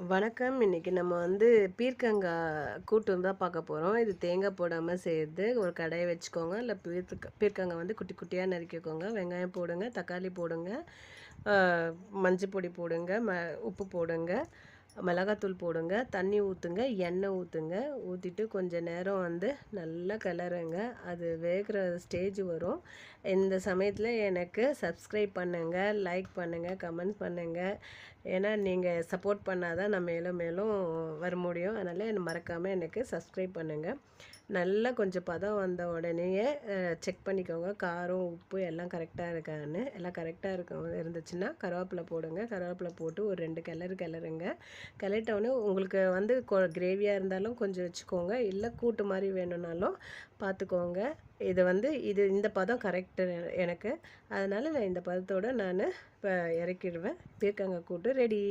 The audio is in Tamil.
வணக்கம். இன்னைக்கு நம்ம பீர்க்கங்காய் கூட்டு தான் பார்க்க போறோம். இது தேங்காய் போடாம செய்றது. ஒரு கடாய வச்சுக்கோங்க. இல்ல பீர்க்கங்காய் குட்டி குட்டியா நறுக்கிக்கோங்க. வெங்காயம் போடுங்க, தக்காளி போடுங்க, ஆ மஞ்சள் பொடி போடுங்க, உப்பு போடுங்க, மிளகாத்தூள் போடுங்க, தண்ணி ஊற்றுங்க, எண்ணெய் ஊற்றுங்க. ஊற்றிட்டு கொஞ்சம் நேரம் நல்லா கிளறுங்க. அது வேகிற ஸ்டேஜ் வரும். இந்த சமயத்தில் எனக்கு சப்ஸ்கிரைப் பண்ணுங்கள், லைக் பண்ணுங்கள், கமெண்ட் பண்ணுங்கள். ஏன்னா நீங்கள் சப்போர்ட் பண்ணால் தான் நான் மேலும் மேலும் வர முடியும். அதனால் மறக்காமல் எனக்கு சப்ஸ்கிரைப் பண்ணுங்கள். நல்லா கொஞ்சம் பதம் வந்த உடனேயே செக் பண்ணிக்கோங்க. காரம், உப்பு எல்லாம் கரெக்டாக இருக்கான்னு. எல்லாம் கரெக்டாக இருந்துச்சுன்னா கருவேப்பிலை போடுங்க. கருவேப்பிலை போட்டு ஒரு 2 கிளறுங்க. கிளறிட்டோடனே உங்களுக்கு கிரேவியாக இருந்தாலும் கொஞ்சம் வச்சுக்கோங்க. இல்லை கூட்டு மாதிரி வேணும்னாலும் பார்த்துக்கோங்க. இது இந்த பதம் கரெக்டு எனக்கு. அதனால் நான் இந்த பதத்தோடு நான் இப்போ இறக்கிடுவேன். பீர்க்கங்காய் கூட்டு ரெடி.